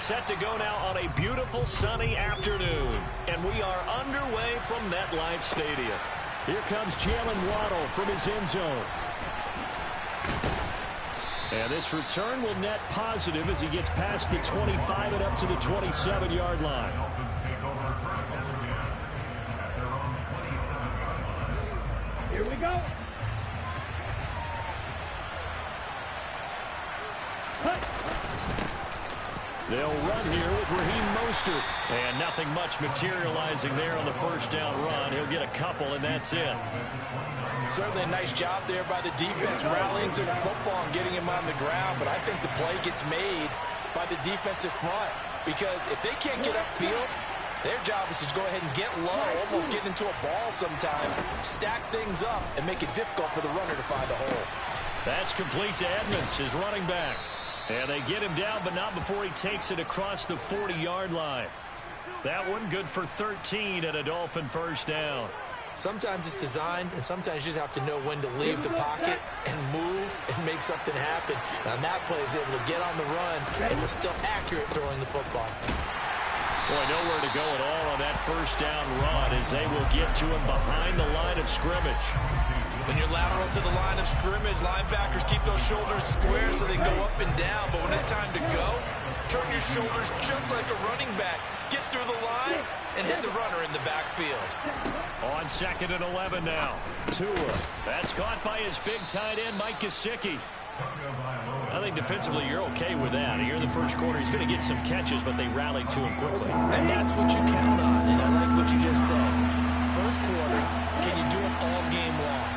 set to go now on a beautiful sunny afternoon. And we are underway from MetLife Stadium. Here comes Jalen Waddle from his end zone. And this return will net positive as he gets past the 25 and up to the 27-yard line. Here we go. They'll run here with Raheem Mostert. And nothing much materializing there on the first down run. He'll get a couple, and that's it. Certainly a nice job there by the defense rallying to the football and getting him on the ground. But I think the play gets made by the defensive front. Because if they can't get upfield, their job is to go ahead and get low, almost get into a ball sometimes, stack things up, and make it difficult for the runner to find a hole. That's complete to Edmonds, his running back. And they get him down, but not before he takes it across the 40-yard line. That one good for 13 at a Dolphin first down. Sometimes it's designed, and sometimes you just have to know when to leave the pocket and move and make something happen. And on that play, he's able to get on the run and was still accurate throwing the football. Boy, nowhere to go at all on that first down run as they will get to him behind the line of scrimmage. When you're lateral to the line of scrimmage, linebackers keep those shoulders square so they go up and down. But when it's time to go, turn your shoulders just like a running back. Get through the line and hit the runner in the backfield. On 2nd and 11 now. Tua. That's caught by his big tight end, Mike Gesicki. I think defensively you're okay with that. Here in the first quarter, he's going to get some catches, but they rallied to him quickly. And that's what you count on, and I like what you just said. First quarter, can you do it all game long?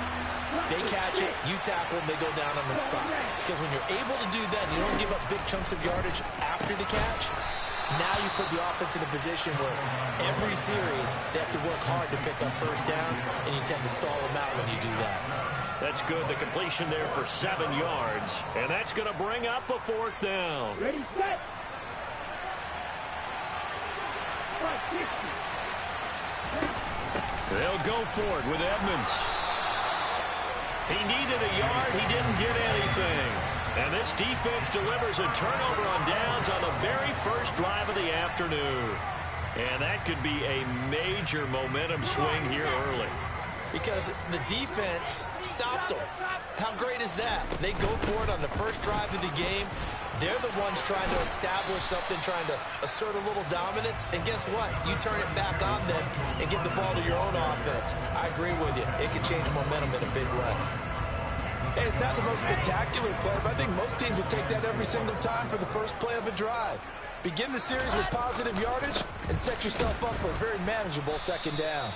They catch it, you tackle, they go down on the spot. Because when you're able to do that, and you don't give up big chunks of yardage after the catch, now you put the offense in a position where every series they have to work hard to pick up first downs, and you tend to stall them out when you do that. That's good. The completion there for 7 yards. And that's going to bring up a fourth down. Ready, set. They'll go for it with Edmonds. He needed a yard. He didn't get anything. And this defense delivers a turnover on downs on the very first drive of the afternoon. And that could be a major momentum swing here early. Because the defense stopped them. How great is that? They go for it on the first drive of the game. They're the ones trying to establish something, trying to assert a little dominance. And guess what? You turn it back on them and get the ball to your own offense. I agree with you. It can change momentum in a big way. Hey, it's not the most spectacular play, but I think most teams will take that every single time for the first play of a drive. Begin the series with positive yardage and set yourself up for a very manageable second down.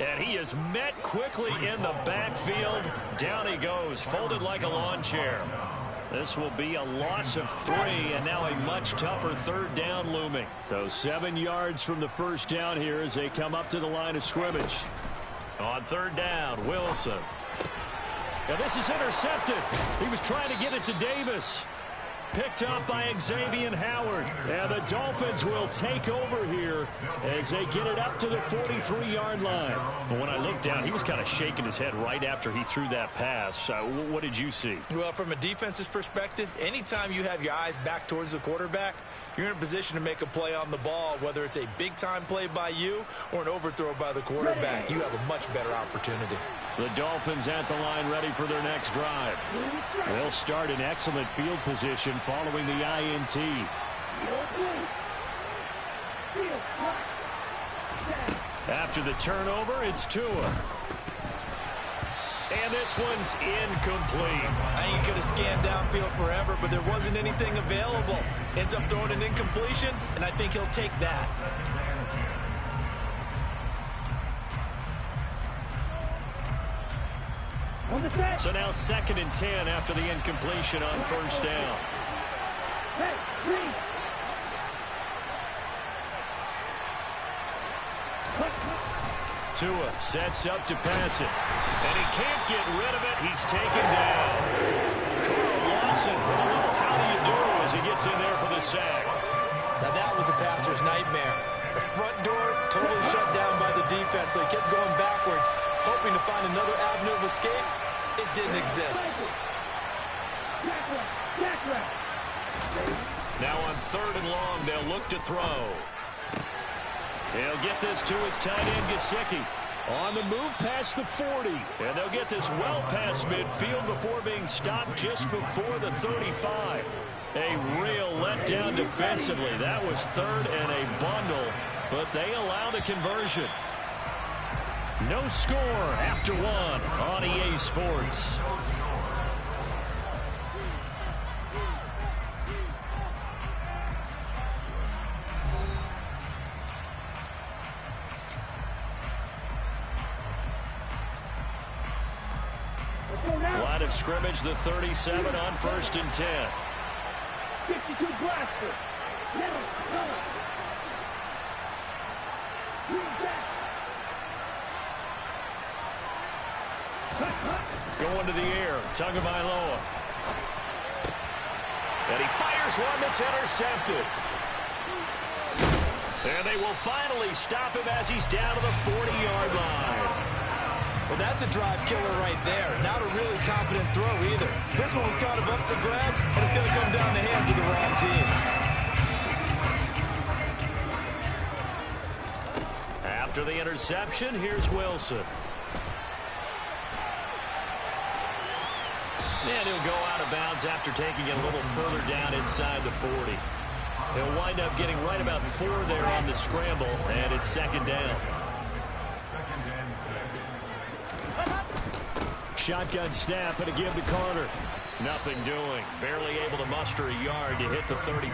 And he is met quickly in the backfield. Down he goes, folded like a lawn chair. This will be a loss of 3, and now a much tougher third down looming. So 7 yards from the first down here as they come up to the line of scrimmage. On third down, Wilson. Now this is intercepted. He was trying to get it to Davis. Picked up by Xavier Howard. And the Dolphins will take over here as they get it up to the 43-yard line. But when I looked down, he was kind of shaking his head right after he threw that pass. What did you see? Well, from a defense's perspective, anytime you have your eyes back towards the quarterback, you're in a position to make a play on the ball, whether it's a big-time play by you or an overthrow by the quarterback. You have a much better opportunity. The Dolphins at the line ready for their next drive. They'll start in excellent field position following the INT. After the turnover, it's Tua. And this one's incomplete. I think he could have scanned downfield forever, but there wasn't anything available. Ends up throwing an incompletion, and I think he'll take that. So now 2nd and 10 after the incompletion on first down. Tua sets up to pass it. And he can't get rid of it. He's taken down. Carl Lawson with a little how do you do as he gets in there for the sack. Now that was a passer's nightmare. The front door totally shut down by the defense, so he kept going backwards, hoping to find another avenue of escape. It didn't exist. Now on 3rd and long, they'll look to throw. He'll get this to his tight end, Gesicki. On the move past the 40. And they'll get this well past midfield before being stopped just before the 35. A real letdown defensively. That was 3rd and a bundle, but they allow the conversion. No score after 1 on EA Sports. Line of scrimmage, the 37 on 1st and 10. 52 blaster. Middle, close. Going to the air, Tagovailoa. And he fires one that's intercepted. And they will finally stop him as he's down to the 40-yard line. Well, that's a drive killer right there. Not a really confident throw either. This one was kind of up for grabs, and it's going to come down the hands of the wrong team. After the interception, here's Wilson. And he'll go out of bounds after taking it a little further down inside the 40. He'll wind up getting right about 4 there on the scramble, and it's 2nd down. Shotgun snap and a give to Carter. Nothing doing. Barely able to muster a yard to hit the 35.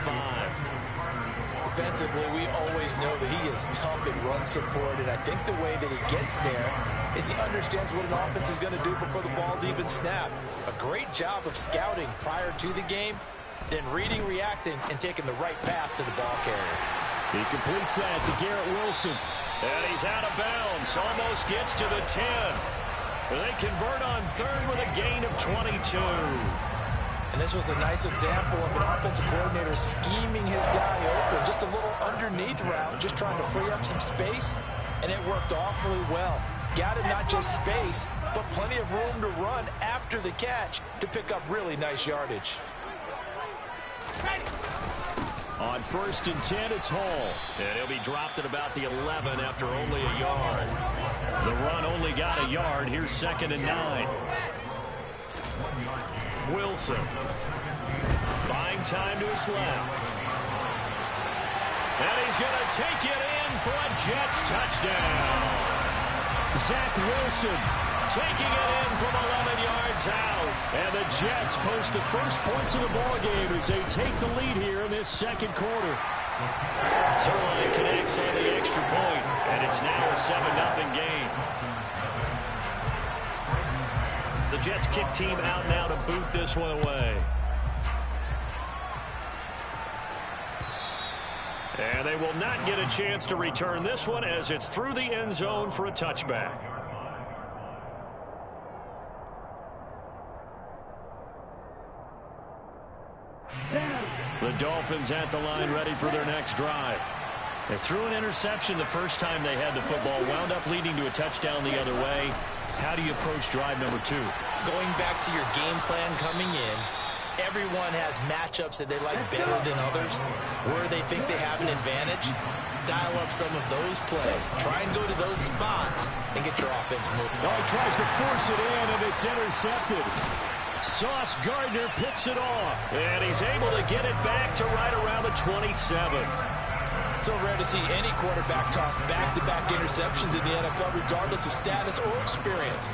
Defensively, we always know that he is tough in run support, and I think the way that he gets there is he understands what an offense is going to do before the ball's even snapped. A great job of scouting prior to the game, then reading, reacting, and taking the right path to the ball carrier. He completes that to Garrett Wilson. And he's out of bounds. Almost gets to the 10. They convert on 3rd with a gain of 22. And this was a nice example of an offensive coordinator scheming his guy open. Just a little underneath route, just trying to free up some space, and it worked awfully well. Got him not just space, but plenty of room to run after the catch to pick up really nice yardage. On 1st and 10, it's Hall. And he'll be dropped at about the 11 after only a yard. The run only got a yard. Here's 2nd and 9. Wilson. Buying time to his left. And he's going to take it in for a Jets touchdown. Zach Wilson taking it in from 11 yards out. And the Jets post the first points of the ballgame as they take the lead here in this 2nd quarter. Zerline connects on the extra point, and it's now a 7-0 game. The Jets kick team out now to boot this one away. And they will not get a chance to return this one as it's through the end zone for a touchback. The Dolphins at the line ready for their next drive. They threw an interception the first time they had the football, wound up leading to a touchdown the other way. How do you approach drive number 2? Going back to your game plan coming in, everyone has matchups that they like better than others, where they think they have an advantage. Dial up some of those plays. Try and go to those spots and get your offense moving. Oh, he tries to force it in, and it's intercepted. Sauce Gardner picks it off, and he's able to get it back to right around the 27. So rare to see any quarterback toss back-to-back interceptions in the NFL, regardless of status or experience.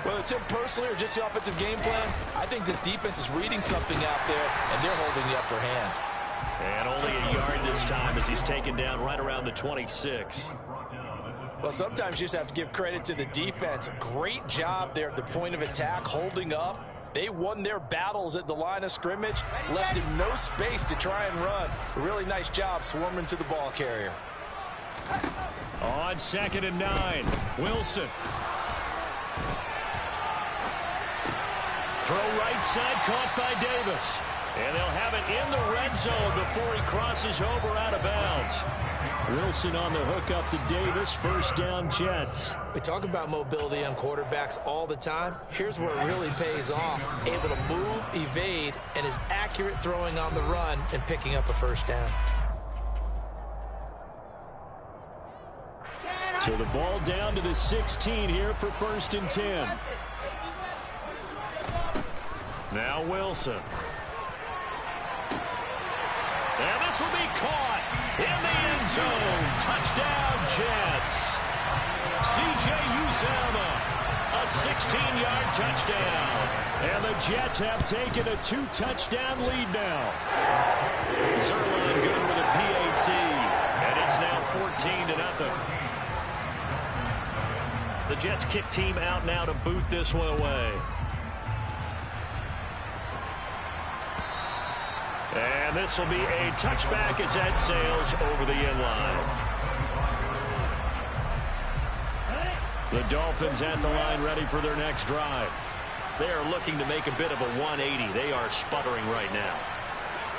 Whether it's him personally or just the offensive game plan, I think this defense is reading something out there, and they're holding the upper hand. And only a yard this time as he's taken down right around the 26. Well, sometimes you just have to give credit to the defense. Great job there at the point of attack, holding up. They won their battles at the line of scrimmage, left him no space to try and run. A really nice job swarming to the ball carrier. On 2nd and 9, Wilson. Throw right side, caught by Davis. And they'll have it in the red zone before he crosses over out of bounds. Wilson on the hook up to Davis. First down, Jets. We talk about mobility on quarterbacks all the time. Here's where it really pays off. Able to move, evade, and is accurate throwing on the run and picking up a first down. So the ball down to the 16 here for 1st and 10. Now Wilson. And this will be caught in the end zone. Touchdown, Jets. C.J. Uzomah, a 16-yard touchdown. And the Jets have taken a 2-touchdown lead now. Zerline good with a PAT. And it's now 14-0. The Jets kick team out now to boot this one away. And this will be a touchback as that sails over the end line. The Dolphins at the line ready for their next drive. They are looking to make a bit of a 180. They are sputtering right now.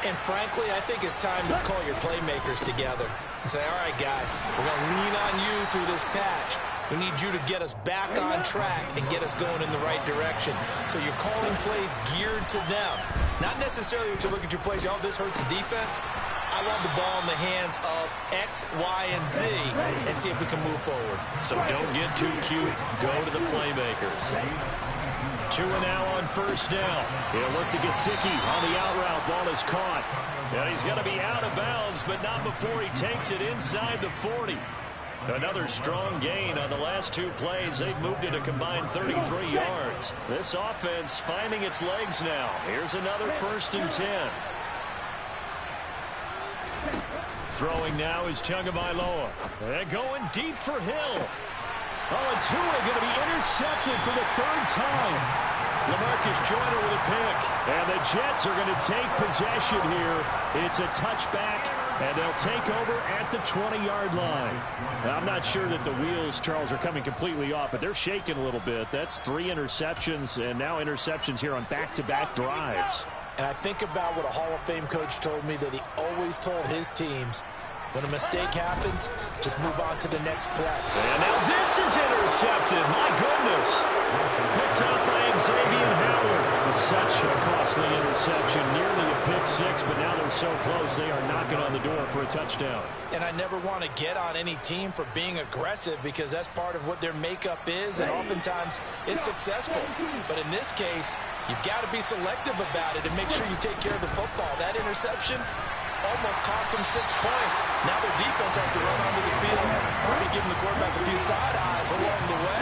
And frankly, I think it's time to call your playmakers together and say, all right, guys, we're going to lean on you through this patch. We need you to get us back on track and get us going in the right direction. So you're calling plays geared to them. Not necessarily when you look at your plays, oh, this hurts the defense. I want the ball in the hands of X, Y, and Z and see if we can move forward. So don't get too cute. Go to the playmakers. Tua now on first down. He'll look to Gesicki on the out route. Ball is caught. And he's going to be out of bounds, but not before he takes it inside the 40. Another strong gain on the last 2 plays. They've moved it a combined 33 yards. This offense finding its legs now. Here's another 1st and 10. Throwing now is Tagovailoa. And going deep for Hill. Oh, and Tua going to be intercepted for the 3rd time. LaMarcus Joyner with a pick. And the Jets are going to take possession here. It's a touchback, and they'll take over at the 20-yard line. Now, I'm not sure that the wheels, Charles, are coming completely off, but they're shaking a little bit. That's 3 interceptions, and now interceptions here on back-to-back drives. And I think about what a Hall of Fame coach told me that he always told his teams, when a mistake happens, just move on to the next play. And now this is intercepted. My goodness. Picked up by Xavier Howard. With such a costly interception. Nearly a pick 6, but now they're so close they are knocking on the door for a touchdown. And I never want to get on any team for being aggressive because that's part of what their makeup is, and oftentimes it's successful. But in this case, you've got to be selective about it and make sure you take care of the football. That interception almost cost them 6 points. Now their defense has to run onto the field, probably giving the quarterback a few side eyes along the way.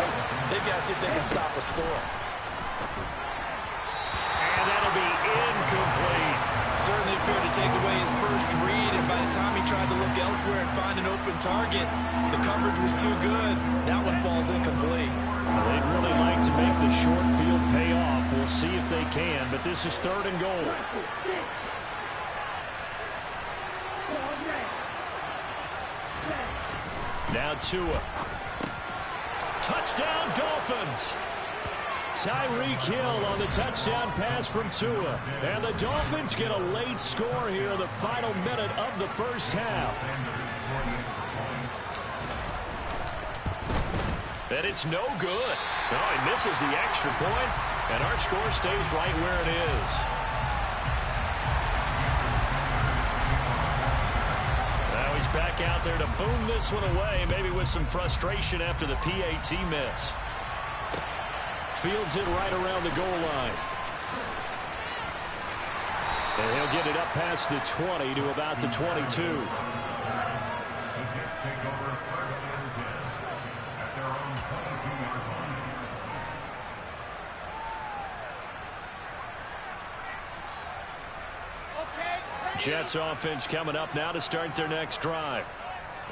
They've got to see if they can stop a score. And that'll be incomplete. Certainly appeared to take away his first read, and by the time he tried to look elsewhere and find an open target, the coverage was too good. That one falls incomplete. Well, they'd really like to make the short field pay off. We'll see if they can, but this is 3rd and goal. Now Tua. Touchdown, Dolphins. Tyreek Hill on the touchdown pass from Tua. And the Dolphins get a late score here in the final minute of the first half. And it's no good. No, he misses the extra point, and our score stays right where it is. Now he's back out there to boom this one away, maybe with some frustration after the PAT miss. Fields it right around the goal line. And he'll get it up past the 20 to about the 22. Jets offense coming up now to start their next drive.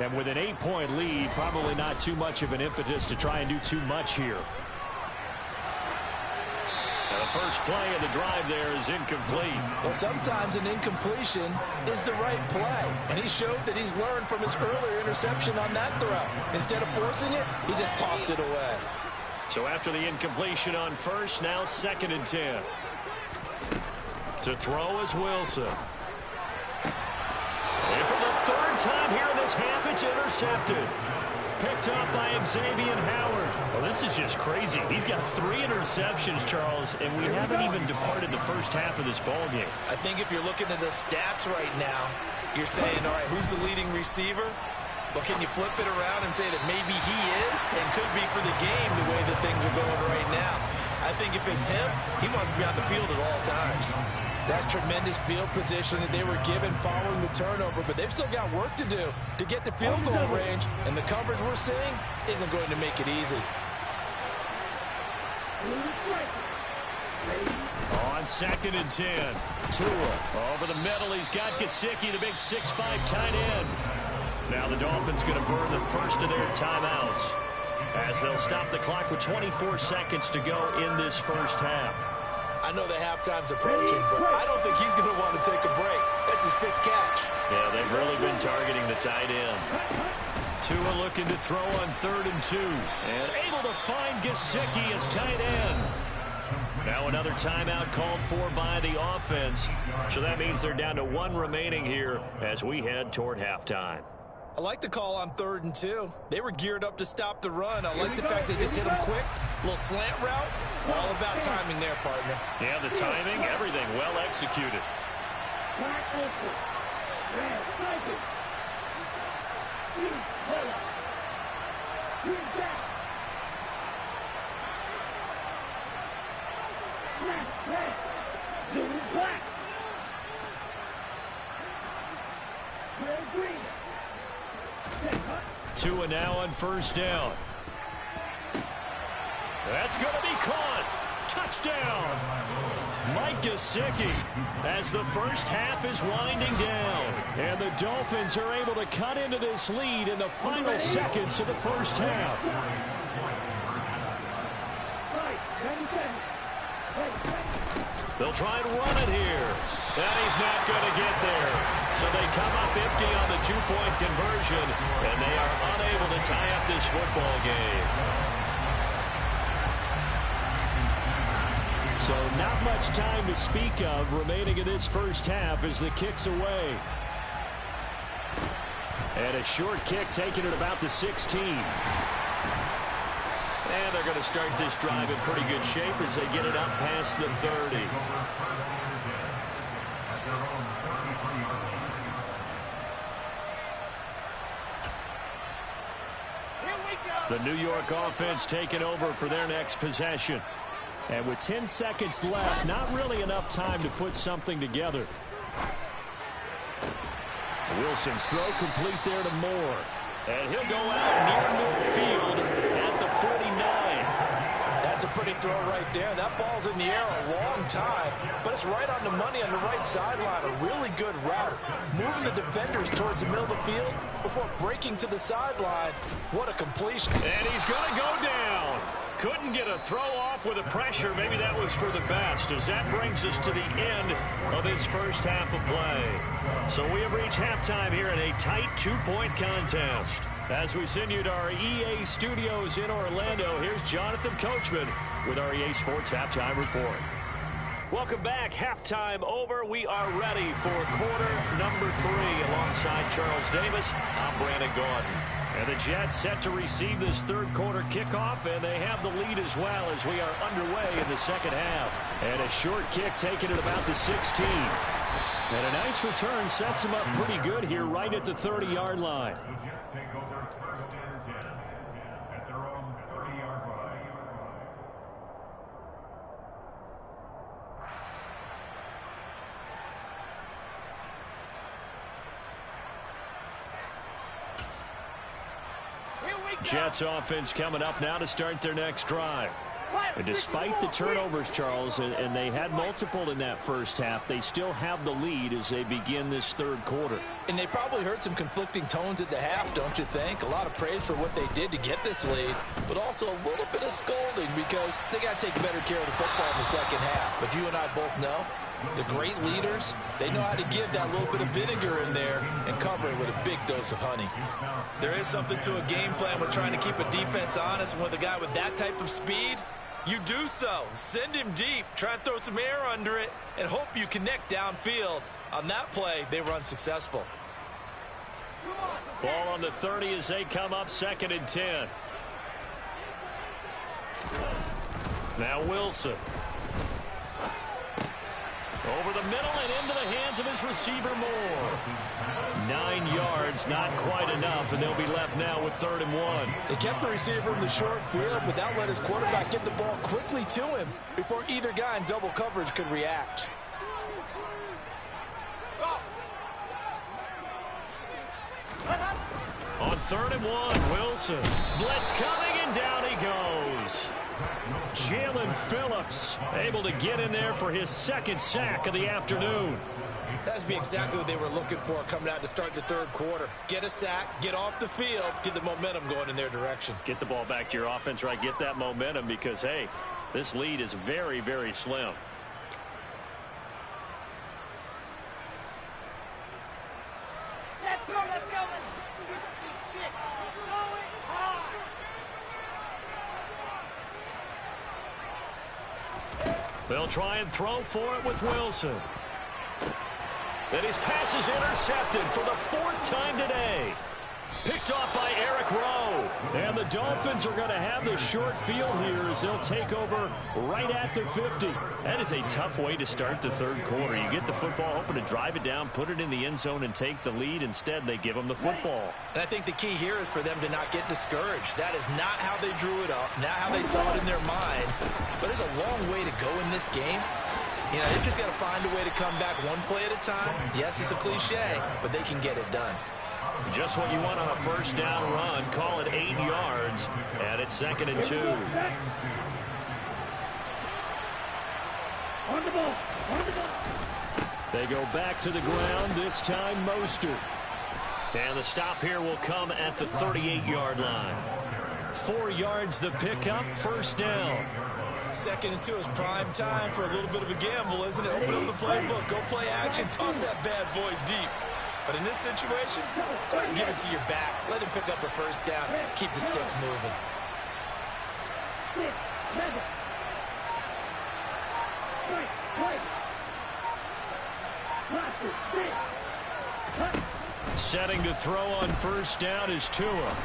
And with an 8-point lead, probably not too much of an impetus to try and do too much here. Now the first play of the drive there is incomplete. Well, sometimes an incompletion is the right play. And he showed that he's learned from his earlier interception on that throw. Instead of forcing it, he just tossed it away. So after the incompletion on first, now 2nd and 10. To throw is Wilson. And for the third time here in this half, it's intercepted. Picked up by Xavier Howard. Well, this is just crazy. He's got 3 interceptions, Charles, and we haven't even departed the first half of this ball game. I think if you're looking at the stats right now, you're saying, all right, who's the leading receiver? But can you flip it around and say that maybe he is and could be for the game the way that things are going right now? I think if it's him, he must be on the field at all times. That's tremendous field position that they were given following the turnover, but they've still got work to do to get to field goal range, and the coverage we're seeing isn't going to make it easy. On 2nd and 10, Tua over the middle. He's got Gesicki, the big 6'5" tight end. Now the Dolphins going to burn the first of their timeouts as they'll stop the clock with 24 seconds to go in this first half. I know the halftime's approaching, but I don't think he's going to want to take a break. That's his 5th catch. Yeah, they've really been targeting the tight end. Tua looking to throw on 3rd and 2. And able to find Gesicki as tight end. Now another timeout called for by the offense. So that means they're down to 1 remaining here as we head toward halftime. I like the call on 3rd and 2. They were geared up to stop the run. I like the fact they just hit him quick. A little slant route. All about timing there, partner. Yeah, the timing, everything well executed. Tua now on 1st down. That's going to be caught. Touchdown. Mike Gesicki as the first half is winding down. And the Dolphins are able to cut into this lead in the final seconds of the first half. They'll try and run it here. And he's not going to get there. So they come up empty on the 2-point conversion. And they are unable to tie up this football game. So not much time to speak of remaining in this first half as the kick's away. And a short kick taken at about the 16. And they're going to start this drive in pretty good shape as they get it up past the 30. The New York offense taking over for their next possession. And with 10 seconds left, not really enough time to put something together. Wilson's throw complete there to Moore. And he'll go out near midfield at the 49. That's a pretty throw right there. That ball's in the air a long time, but it's right on the money on the right sideline. A really good route. Moving the defenders towards the middle of the field before breaking to the sideline. What a completion. And he's going to go down. Couldn't get a throw off with the pressure. Maybe that was for the best, as that brings us to the end of this first half of play. So we have reached halftime here in a tight 2-point contest. As we send you to our EA studios in Orlando, here's Jonathan Coachman with our EA Sports Halftime Report. Welcome back. Halftime over. We are ready for quarter number 3 alongside Charles Davis. I'm Brandon Gordon. And the Jets set to receive this third quarter kickoff, and they have the lead as well as we are underway in the second half. And a short kick taken at about the 16. And a nice return sets them up pretty good here right at the 30-yard line. Jets offense coming up now to start their next drive. And despite the turnovers, Charles, and they had multiple in that first half, they still have the lead as they begin this third quarter. And they probably heard some conflicting tones at the half, don't you think? A lot of praise for what they did to get this lead, but also a little bit of scolding because they got to take better care of the football in the second half. But you and I both know the great leaders, they know how to give that little bit of vinegar in there and cover it with a big dose of honey. There is something to a game plan. We're trying to keep a defense honest, and with a guy with that type of speed, You do so. Send him deep. Try and throw some air under it and hope you connect downfield. On that play, they were unsuccessful. Ball on the 30 as they come up 2nd and 10. Now Wilson. Over the middle and into the hands of his receiver Moore. 9 yards, not quite enough, and they'll be left now with 3rd and 1. They kept the receiver in the short field, but that let his quarterback get the ball quickly to him before either guy in double coverage could react. On 3rd and 1, Wilson. Blitz coming, and down he goes. Jalen Phillips able to get in there for his 2nd sack of the afternoon. That'd be exactly what they were looking for coming out to start the 3rd quarter. Get a sack, get off the field, get the momentum going in their direction. Get the ball back to your offense, right? Get that momentum because, hey, this lead is very, very slim. Let's go, let's go, let's go. 66. Going hard. They'll try and throw for it with Wilson. And his pass is intercepted for the 4th time today. Picked off by Eric Rowe. And the Dolphins are going to have the short field here as they'll take over right at the 50. That is a tough way to start the 3rd quarter. You get the football, hoping to drive it down, put it in the end zone, and take the lead. Instead, they give them the football. And I think the key here is for them to not get discouraged. That is not how they drew it up, not how they saw it in their minds. But there's a long way to go in this game. You know, they've just got to find a way to come back one play at a time. Yes, it's a cliche, but they can get it done. Just what you want on a 1st down run. Call it 8 yards, and it's 2nd and 2. On the ball. On the ball. They go back to the ground, this time Mostert. And the stop here will come at the 38-yard line. 4 yards the pickup, 1st down. 2nd and 2 is prime time for a little bit of a gamble, isn't it? Open up the playbook, go play action, toss that bad boy deep. But in this situation, go ahead and give it to your back. Let him pick up a 1st down. Keep the sticks moving. 6, 7. Right. Setting to throw on 1st down is Tua.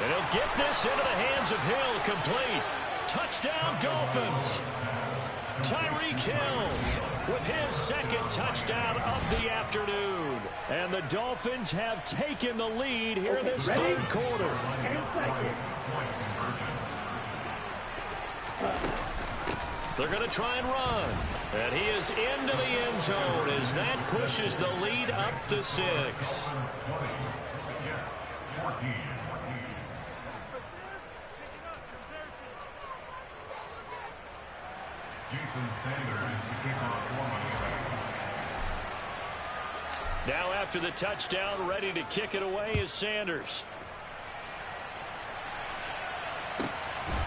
And he'll get this into the hands of Hill, complete. Touchdown, Dolphins. Tyreek Hill with his 2nd touchdown of the afternoon. And the Dolphins have taken the lead here this 3rd quarter. They're going to try and run. And he is into the end zone as that pushes the lead up to 6. Now after the touchdown, ready to kick it away is Sanders.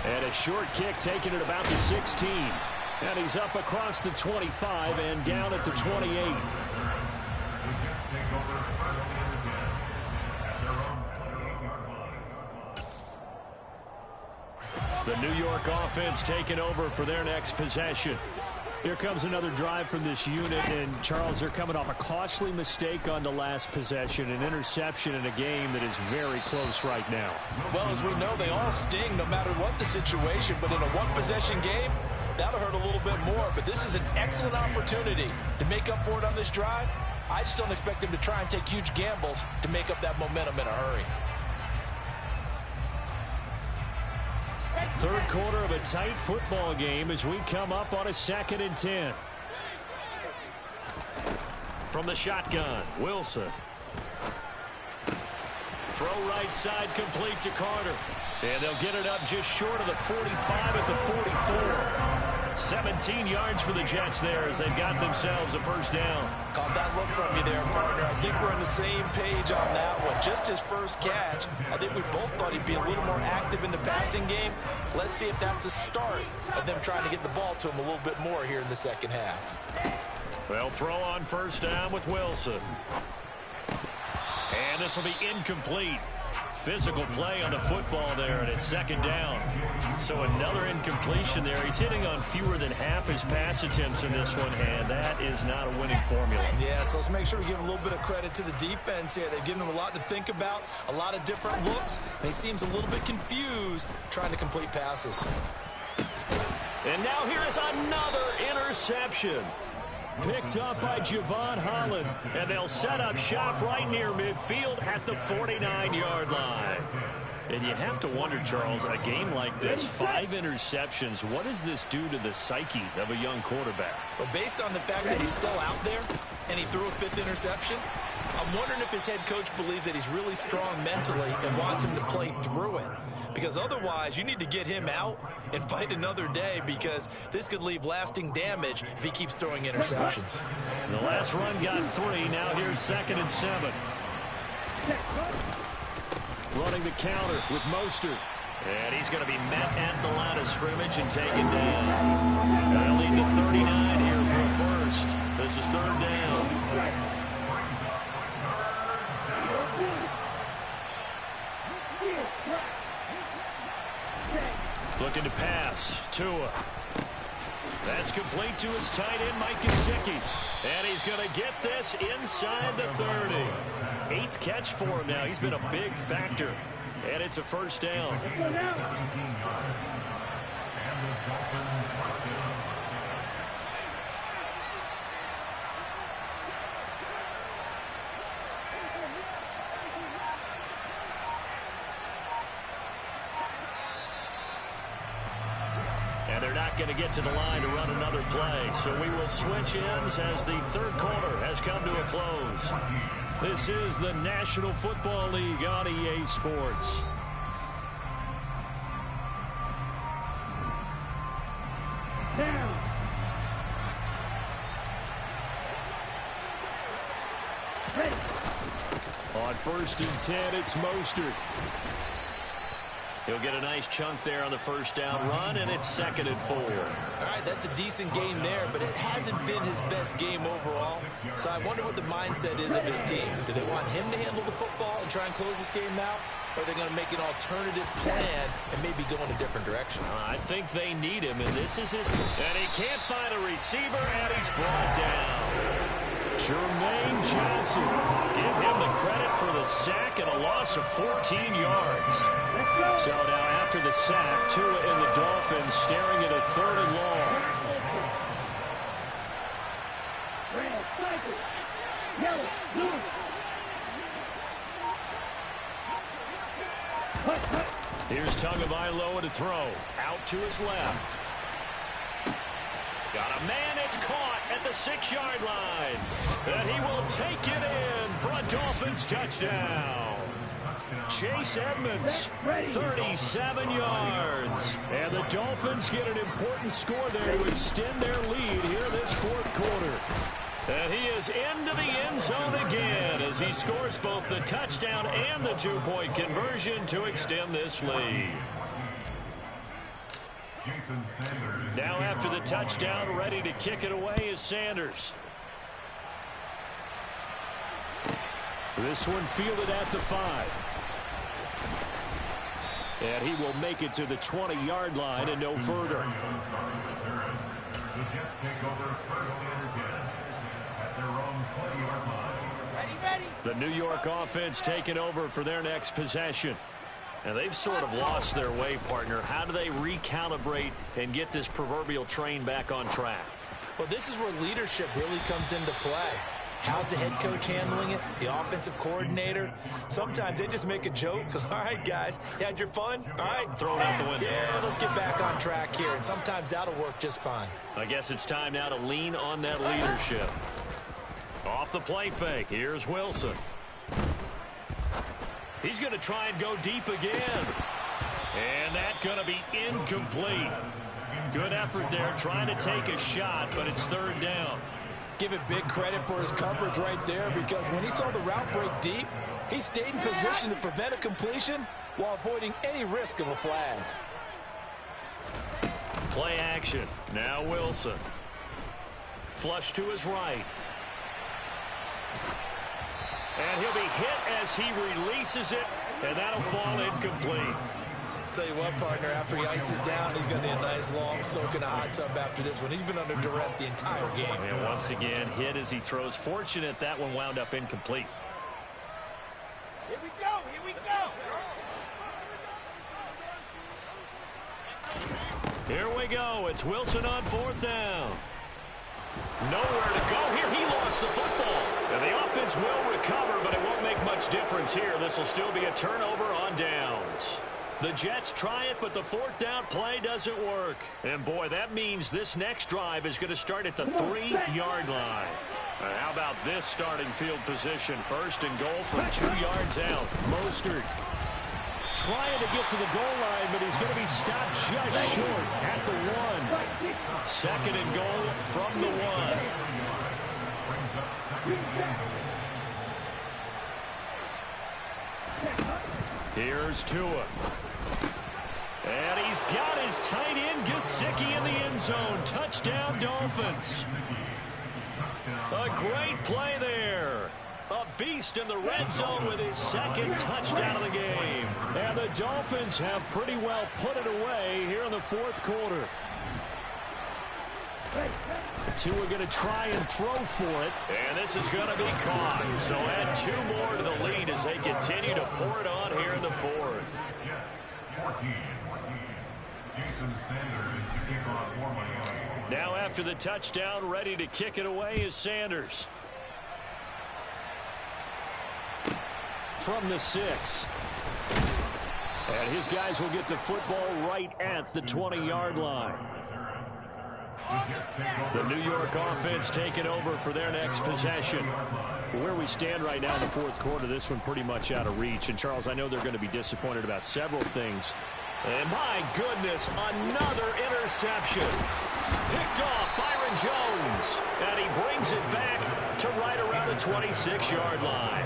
And a short kick taken at about the 16. And he's up across the 25 and down at the 28. The New York offense taking over for their next possession. Here comes another drive from this unit, and Charles, they're coming off a costly mistake on the last possession, an interception in a game that is very close right now. Well, as we know, they all sting no matter what the situation, but in a one-possession game, that'll hurt a little bit more. But this is an excellent opportunity to make up for it on this drive. I just don't expect them to try and take huge gambles to make up that momentum in a hurry. 3rd quarter of a tight football game as we come up on a 2nd and 10. From the shotgun, Wilson. Throw right side complete to Carter. And they'll get it up just short of the 45 at the 44. 17 yards for the Jets there as they've got themselves a 1st down. Caught that look from you there, partner. I think we're on the same page on that one. Just his first catch. I think we both thought he'd be a little more active in the passing game. Let's see if that's the start of them trying to get the ball to him a little bit more here in the 2nd half. They'll throw on 1st down with Wilson. And this will be incomplete. physical play on the football there, and it's second down. So another incompletion there. He's hitting on fewer than half his pass attempts in this one, and that is not a winning formula. Yeah, so let's make sure we give a little bit of credit to the defense here. They've given him a lot to think about, a lot of different looks, and he seems a little bit confused trying to complete passes. And now here is another interception. Picked up by Javon Holland. And they'll set up shop right near midfield at the 49-yard line. And you have to wonder, Charles, a game like this, 5 interceptions, what does this do to the psyche of a young quarterback? Well, based on the fact that he's still out there and he threw a 5th interception, I'm wondering if his head coach believes that he's really strong mentally and wants him to play through it. Because otherwise, you need to get him out and fight another day, because this could leave lasting damage if he keeps throwing interceptions. The last run got 3. Now here's 2nd and 7. Running the counter with Mostert. And he's going to be met at the line of scrimmage and taken down. They'll lead to 39 here for a first. This is 3rd down. Looking to pass. Tua. That's complete to his tight end, Mike Gesicki. And he's going to get this inside the 30. 8th catch for him now. He's been a big factor. And it's a first down. And they're not going to get to the line to run another play. So we will switch ends as the 3rd quarter has come to a close. This is the National Football League on EA Sports. On 1st and 10, it's Mostert. He'll get a nice chunk there on the first down run, and it's 2nd and 4. All right, that's a decent game there, but it hasn't been his best game overall. So I wonder what the mindset is of his team. Do they want him to handle the football and try and close this game out? Or are they going to make an alternative plan and maybe go in a different direction? I think they need him, and this is his... And he can't find a receiver, and he's brought down. Jermaine Johnson. Give him the credit for the sack and a loss of 14 yards. So now after the sack, Tua and the Dolphins staring at a 3rd and long. Here's Tagovailoa to throw. Out to his left. Got a man, it's caught at the 6-yard line. And he will take it in for a Dolphins touchdown. Chase Edmonds, 37 yards. And the Dolphins get an important score there to extend their lead here this 4th quarter. And he is into the end zone again as he scores both the touchdown and the 2-point conversion to extend this lead. Now after the touchdown, ready to kick it away is Sanders. This one fielded at the 5. And he will make it to the 20-yard line and no further. The New York offense taking over for their next possession. And they've sort of lost their way, partner. How do they recalibrate and get this proverbial train back on track? Well, this is where leadership really comes into play. How's the head coach handling it? The offensive coordinator? Sometimes they just make a joke. All right, guys, you had your fun? All right. Throw it out the window. Yeah, let's get back on track here. And sometimes that'll work just fine. I guess it's time now to lean on that leadership. Off the play fake. Here's Wilson. He's going to try and go deep again. And that's going to be incomplete. Good effort there, trying to take a shot, but it's 3rd down. Give it big credit for his coverage right there, because when he saw the route break deep, he stayed in position to prevent a completion while avoiding any risk of a flag. Play action. Now Wilson. Flush to his right. And he'll be hit as he releases it and that'll fall incomplete. Tell you what, partner, after he ices down, he's going to need a nice long soak in a hot tub after this one. He's been under duress the entire game. And once again, hit as he throws. Fortunate that one wound up incomplete. Here we go, here we go. Here we go. It's Wilson on 4th down. Nowhere to go here. He lost the football. And the offense will recover, but it won't make much difference here. This will still be a turnover on downs. The Jets try it, but the 4th down play doesn't work. And, boy, that means this next drive is going to start at the 3-yard line. And how about this starting field position? 1st and goal from 2 yards out. Mostert trying to get to the goal line, but he's going to be stopped just short at the 1. 2nd and goal from the 1. Here's Tua. And he's got his tight end, Gesicki, in the end zone. Touchdown, Dolphins. A great play there. A beast in the red zone with his 2nd touchdown of the game. And the Dolphins have pretty well put it away here in the 4th quarter. Tua going to try and throw for it. And this is going to be caught. So add 2 more to the lead as they continue to pour it on here in the 4th. Now after the touchdown, ready to kick it away is Sanders. From the 6. And his guys will get the football right at the 20-yard line. The New York offense taking over for their next possession. Where we stand right now in the 4th quarter, this one pretty much out of reach. And, Charles, I know they're going to be disappointed about several things. And, my goodness, another interception. Picked off Byron Jones. And he brings it back to right around the 26-yard line.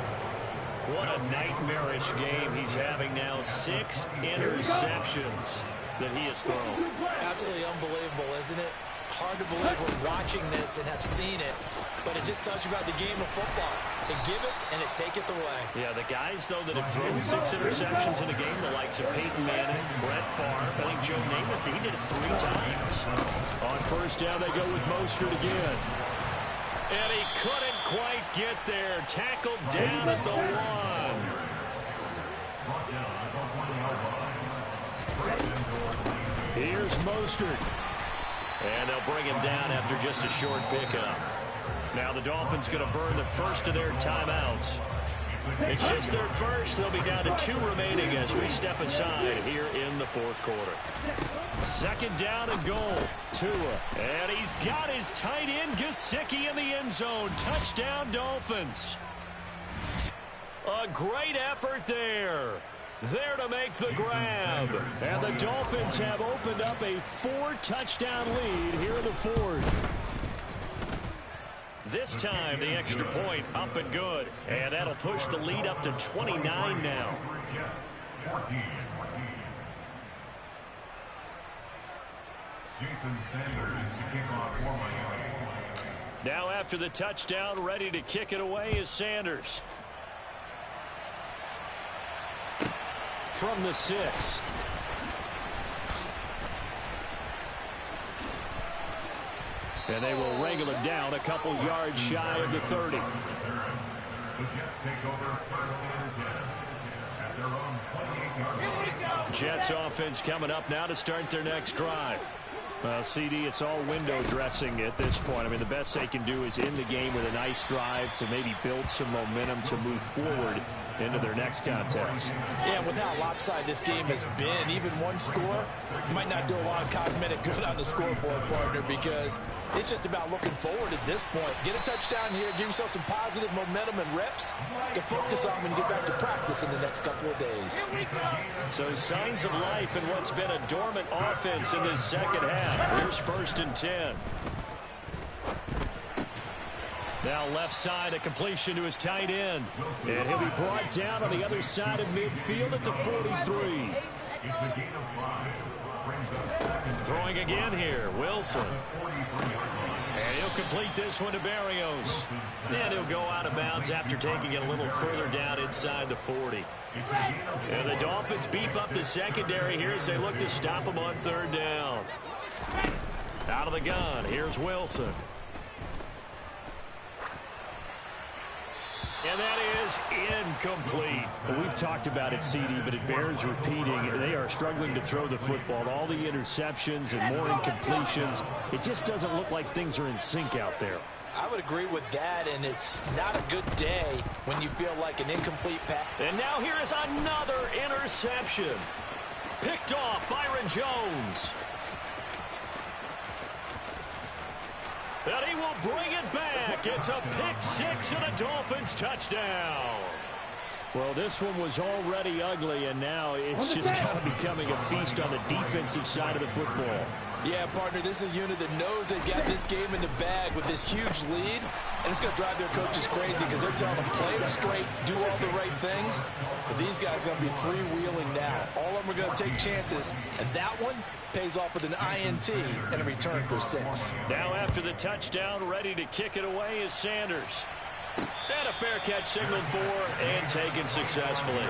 What a nightmarish game he's having now. 6 interceptions that he has thrown. Absolutely unbelievable, isn't it? Hard to believe we're watching this and have seen it, but it just tells you about the game of football. It giveth and it taketh away. Yeah, the guys, though, that have thrown 6 interceptions in a game, the likes of Peyton Manning, Brett Favre, I think Joe Namath, he did it 3 times. On 1st down, they go with Mostert again. And he couldn't quite get there. Tackled down at the 1. Here's Mostert. And they'll bring him down after just a short pickup. Now the Dolphins going to burn the first of their timeouts. It's just their first. They'll be down to 2 remaining as we step aside here in the 4th quarter. 2nd down and goal. Tua. And he's got his tight end, Gesicki, in the end zone. Touchdown, Dolphins. A great effort there. There to make the grab. And the Dolphins have opened up a 4-touchdown lead here in the 4th. This time, the extra point up and good. And that'll push the lead up to 29 now. Now after the touchdown, ready to kick it away is Sanders. From the 6. And they will wrangle him down a couple yards shy of the 30. Jets offense coming up now to start their next drive. CD, it's all window dressing at this point. I mean, the best they can do is end the game with a nice drive to maybe build some momentum to move forward into their next contest. Yeah, with how lopsided this game has been, even one score might not do a lot of cosmetic good on the scoreboard, partner, because it's just about looking forward at this point. Get a touchdown here, give yourself some positive momentum and reps to focus on when you get back to practice in the next couple of days. So signs of life in what's been a dormant offense in this second half. Here's 1st and 10. Now left side, a completion to his tight end. And he'll be brought down on the other side of midfield at the 43. Throwing again here, Wilson. And he'll complete this one to Barrios. And he'll go out of bounds after taking it a little further down inside the 40. And the Dolphins beef up the secondary here as they look to stop him on third down. Out of the gun, here's Wilson. And that is incomplete. Well, we've talked about it, CD, but it bears repeating. They are struggling to throw the football. All the interceptions and more incompletions. It just doesn't look like things are in sync out there. I would agree with that, and it's not a good day when you feel like an incomplete pass. And now here is another interception. Picked off Byron Jones. And he will bring it back. It's a pick six and a Dolphins touchdown. Well, this one was already ugly, and now it's just kind of becoming a feast on the defensive side of the football. Yeah, partner, this is a unit that knows they got this game in the bag with this huge lead, and it's going to drive their coaches crazy because they're telling them play it straight, do all the right things. But these guys are going to be freewheeling now. All of them are going to take chances, and that one pays off with an INT and a return for 6. Now after the touchdown, ready to kick it away is Sanders. And a fair catch signaled for and taken successfully.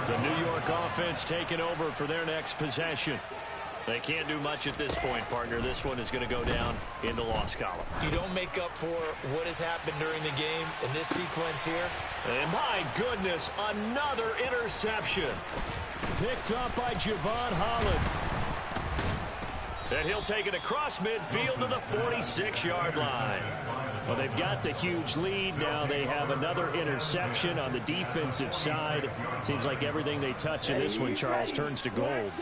The New York offense taking over for their next possession. They can't do much at this point, partner. This one is going to go down in the loss column. You don't make up for what has happened during the game in this sequence here. And my goodness, another interception. Picked up by Javon Holland. And he'll take it across midfield to the 46-yard line. Well, they've got the huge lead. Now they have another interception on the defensive side. Seems like everything they touch in this one, Charles, turns to gold.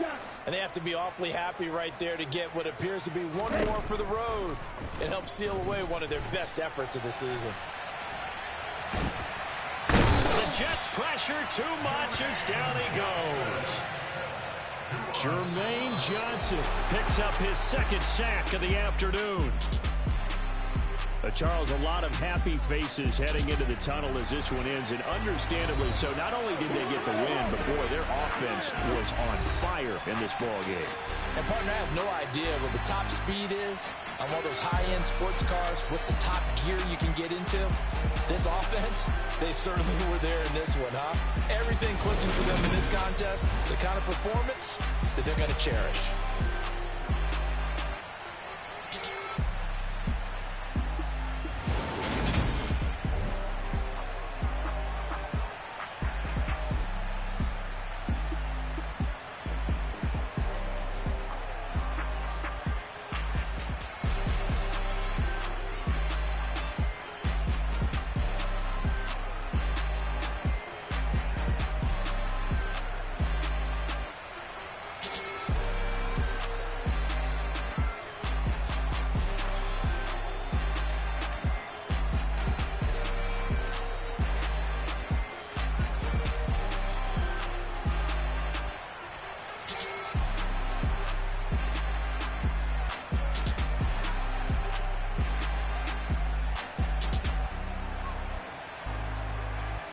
And they have to be awfully happy right there to get what appears to be one more for the road. It helps seal away one of their best efforts of the season. The Jets pressure too much as down he goes. Jermaine Johnson picks up his second sack of the afternoon. Charles, a lot of happy faces heading into the tunnel as this one ends, and understandably so. Not only did they get the win, but boy, their offense was on fire in this ball game. And partner, I have no idea what the top speed is on one of those high-end sports cars. What's the top gear you can get into? This offense, they certainly were there in this one, huh? Everything clicking for them in this contest, the kind of performance that they're going to cherish.